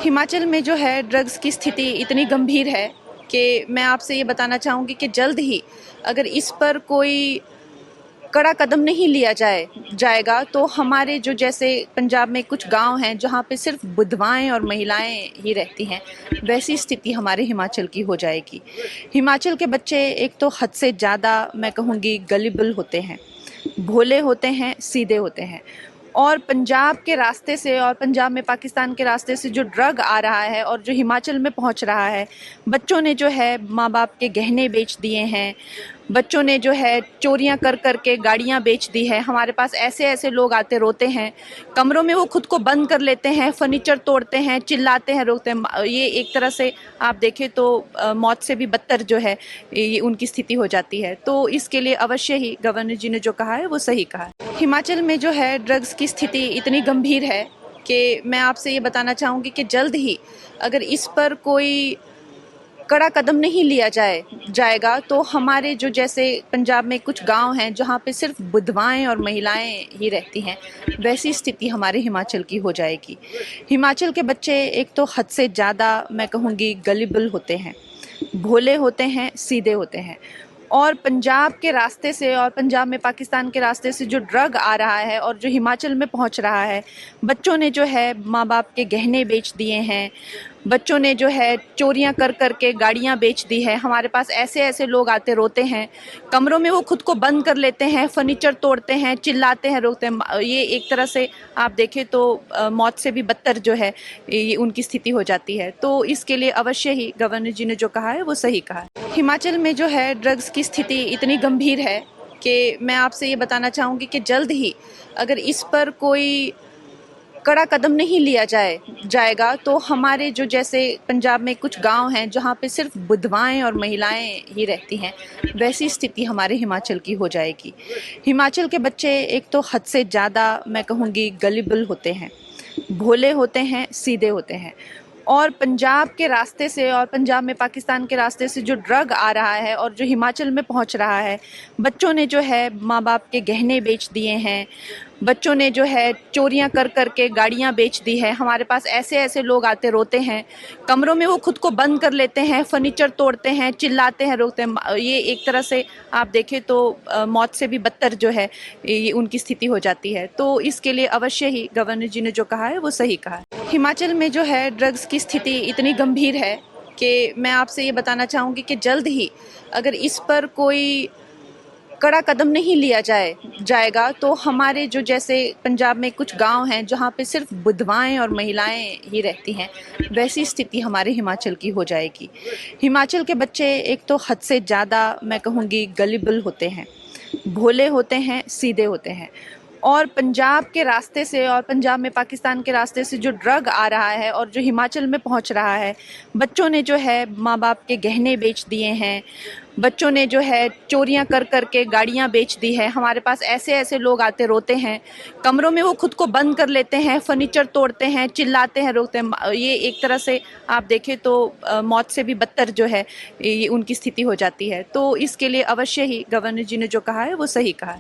हिमाचल में जो है ड्रग्स की स्थिति इतनी गंभीर है कि मैं आपसे ये बताना चाहूँगी कि जल्द ही अगर इस पर कोई कड़ा कदम नहीं लिया जाएगा तो हमारे जो जैसे पंजाब में कुछ गांव हैं जहाँ पे सिर्फ विधवाएं और महिलाएं ही रहती हैं, वैसी स्थिति हमारे हिमाचल की हो जाएगी। हिमाचल के बच्चे एक तो हद से ज़्यादा मैं कहूँगी गलिबल होते हैं, भोले होते हैं, सीधे होते हैं। और पंजाब के रास्ते से और पंजाब में पाकिस्तान के रास्ते से जो ड्रग आ रहा है और जो हिमाचल में पहुंच रहा है, बच्चों ने जो है माँ बाप के गहने बेच दिए हैं, बच्चों ने जो है चोरियां कर कर के गाड़ियां बेच दी है। हमारे पास ऐसे ऐसे लोग आते रोते हैं, कमरों में वो खुद को बंद कर लेते हैं, फर्नीचर तोड़ते हैं, चिल्लाते हैं, रोते हैं। ये एक तरह से आप देखें तो मौत से भी बदतर जो है ये उनकी स्थिति हो जाती है। तो इसके लिए अवश्य ही गवर्नर जी ने जो कहा है वो सही कहा है। हिमाचल में जो है ड्रग्स की स्थिति इतनी गंभीर है कि मैं आपसे ये बताना चाहूँगी कि जल्द ही अगर इस पर कोई कड़ा कदम नहीं लिया जाएगा तो हमारे जो जैसे पंजाब में कुछ गांव हैं जहाँ पे सिर्फ विधवाएं और महिलाएं ही रहती हैं, वैसी स्थिति हमारे हिमाचल की हो जाएगी। हिमाचल के बच्चे एक तो हद से ज़्यादा मैं कहूँगी गलिबल होते हैं, भोले होते हैं, सीधे होते हैं। और पंजाब के रास्ते से और पंजाब में पाकिस्तान के रास्ते से जो ड्रग आ रहा है और जो हिमाचल में पहुंच रहा है, बच्चों ने जो है माँ बाप के गहने बेच दिए हैं, बच्चों ने जो है चोरियां कर कर के गाड़ियां बेच दी है। हमारे पास ऐसे ऐसे लोग आते रोते हैं, कमरों में वो खुद को बंद कर लेते हैं, फर्नीचर तोड़ते हैं, चिल्लाते हैं, रोते हैं। ये एक तरह से आप देखें तो मौत से भी बदतर जो है ये उनकी स्थिति हो जाती है। तो इसके लिए अवश्य ही गवर्नर जी ने जो कहा है वो सही कहा है। हिमाचल में जो है ड्रग्स की स्थिति इतनी गंभीर है कि मैं आपसे ये बताना चाहूँगी कि जल्द ही अगर इस पर कोई कड़ा कदम नहीं लिया जाएगा तो हमारे जो जैसे पंजाब में कुछ गांव हैं जहाँ पे सिर्फ विधवाएं और महिलाएं ही रहती हैं, वैसी स्थिति हमारे हिमाचल की हो जाएगी। हिमाचल के बच्चे एक तो हद से ज़्यादा मैं कहूँगी गलिबल होते हैं, भोले होते हैं, सीधे होते हैं। और पंजाब के रास्ते से और पंजाब में पाकिस्तान के रास्ते से जो ड्रग आ रहा है और जो हिमाचल में पहुंच रहा है, बच्चों ने जो है माँ बाप के गहने बेच दिए हैं, बच्चों ने जो है चोरियां कर कर के गाड़ियां बेच दी है। हमारे पास ऐसे ऐसे लोग आते रोते हैं, कमरों में वो खुद को बंद कर लेते हैं, फर्नीचर तोड़ते हैं, चिल्लाते हैं, रोते हैं। ये एक तरह से आप देखें तो मौत से भी बदतर जो है ये उनकी स्थिति हो जाती है। तो इसके लिए अवश्य ही गवर्नर जी ने जो कहा है वो सही कहा है। हिमाचल में जो है ड्रग्स की स्थिति इतनी गंभीर है कि मैं आपसे ये बताना चाहूँगी कि जल्द ही अगर इस पर कोई कड़ा कदम नहीं लिया जाएगा तो हमारे जो जैसे पंजाब में कुछ गांव हैं जहाँ पे सिर्फ विधवाएं और महिलाएं ही रहती हैं, वैसी स्थिति हमारे हिमाचल की हो जाएगी। हिमाचल के बच्चे एक तो हद से ज़्यादा मैं कहूँगी गलिबल होते हैं, भोले होते हैं, सीधे होते हैं। और पंजाब के रास्ते से और पंजाब में पाकिस्तान के रास्ते से जो ड्रग आ रहा है और जो हिमाचल में पहुंच रहा है, बच्चों ने जो है माँ बाप के गहने बेच दिए हैं, बच्चों ने जो है चोरियां कर कर के गाड़ियां बेच दी है। हमारे पास ऐसे ऐसे लोग आते रोते हैं, कमरों में वो खुद को बंद कर लेते हैं, फर्नीचर तोड़ते हैं, चिल्लाते हैं, रोते हैं। ये एक तरह से आप देखें तो मौत से भी बदतर जो है ये उनकी स्थिति हो जाती है। तो इसके लिए अवश्य ही गवर्नर जी ने जो कहा है वो सही कहा है।